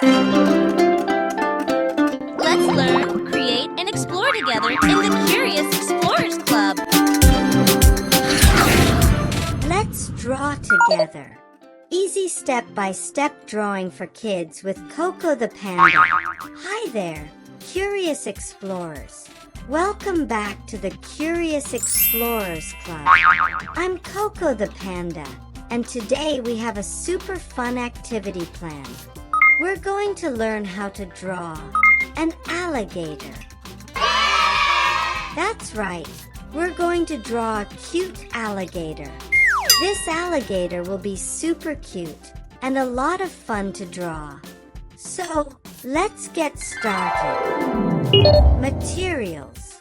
Let's learn, create, and explore together in the Curious Explorers Club. Let's draw together. Easy step-by-step drawing for kids with Coco the Panda. Hi there, Curious Explorers. Welcome back to the Curious Explorers Club. I'm Coco the Panda, and today we have a super fun activity planned. We're going to learn how to draw an alligator. That's right, we're going to draw a cute alligator. This alligator will be super cute and a lot of fun to draw. So, let's get started. Materials.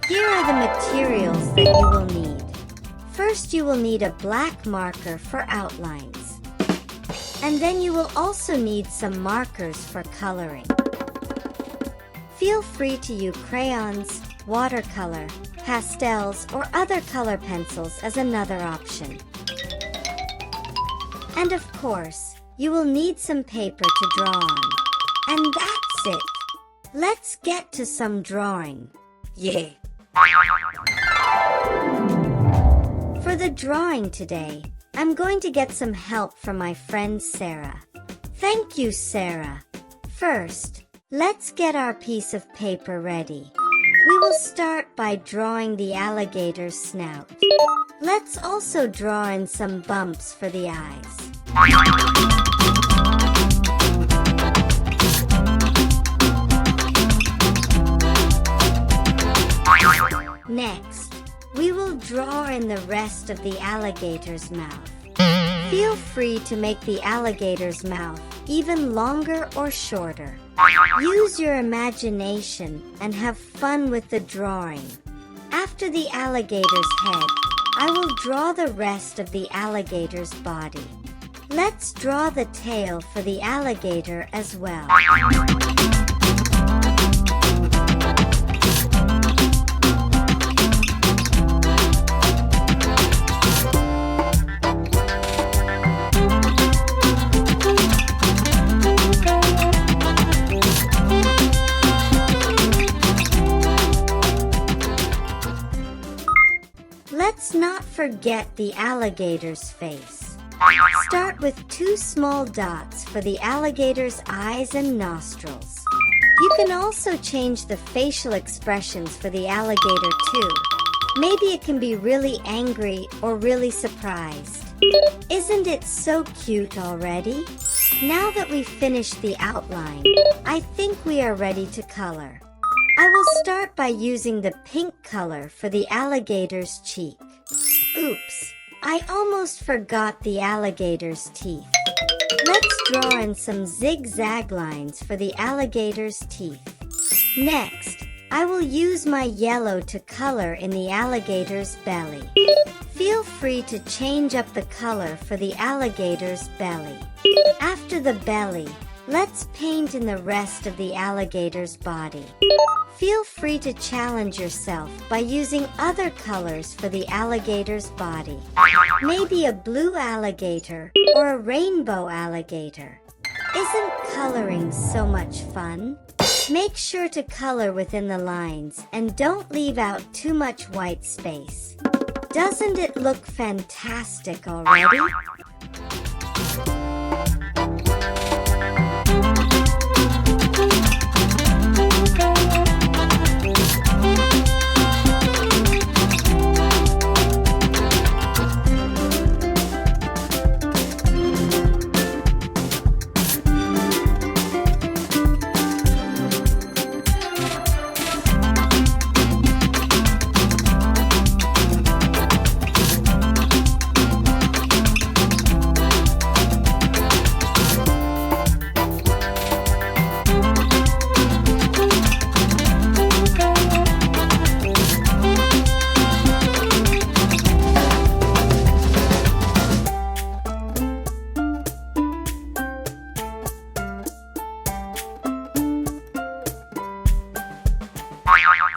Here are the materials that you will need. First, you will need a black marker for outlines. And then you will also need some markers for coloring. Feel free to use crayons, watercolor, pastels, or other color pencils as another option. And of course, you will need some paper to draw on. And that's it. Let's get to some drawing. Yeah. For the drawing today, I'm going to get some help from my friend Sarah. Thank you, Sarah. First, let's get our piece of paper ready. We will start by drawing the alligator's snout. Let's also draw in some bumps for the eyes. Next, we will draw in the rest of the alligator's mouth. Feel free to make the alligator's mouth even longer or shorter. Use your imagination and have fun with the drawing. After the alligator's head, I will draw the rest of the alligator's body. Let's draw the tail for the alligator as well. Let's not forget the alligator's face. Start with 2 small dots for the alligator's eyes and nostrils. You can also change the facial expressions for the alligator too. Maybe it can be really angry or really surprised. Isn't it so cute already? Now that we've finished the outline, I think we are ready to color. I will start by using the pink color for the alligator's cheek. Oops, I almost forgot the alligator's teeth. Let's draw in some zigzag lines for the alligator's teeth. Next, I will use my yellow to color in the alligator's belly. Feel free to change up the color for the alligator's belly. After the belly, let's paint in the rest of the alligator's body. Feel free to challenge yourself by using other colors for the alligator's body. Maybe a blue alligator or a rainbow alligator. Isn't coloring so much fun? Make sure to color within the lines and don't leave out too much white space. Doesn't it look fantastic already?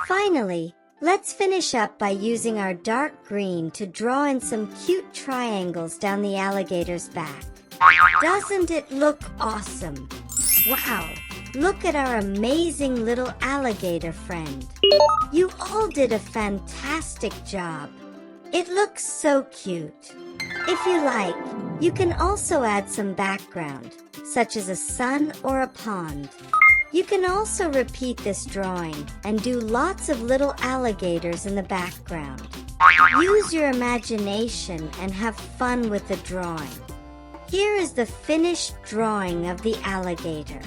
Finally, let's finish up by using our dark green to draw in some cute triangles down the alligator's back. Doesn't it look awesome? Wow! Look at our amazing little alligator friend. You all did a fantastic job. It looks so cute. If you like, you can also add some background, such as a sun or a pond. You can also repeat this drawing and do lots of little alligators in the background. Use your imagination and have fun with the drawing. Here is the finished drawing of the alligator.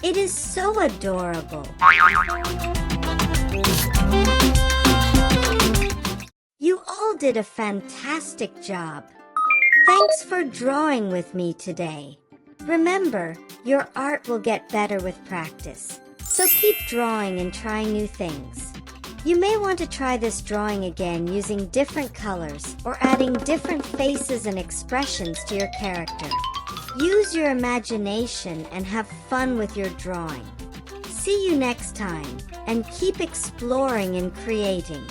It is so adorable. You all did a fantastic job. Thanks for drawing with me today. Remember, your art will get better with practice, so keep drawing and trying new things. You may want to try this drawing again using different colors or adding different faces and expressions to your character. Use your imagination and have fun with your drawing. See you next time, and keep exploring and creating.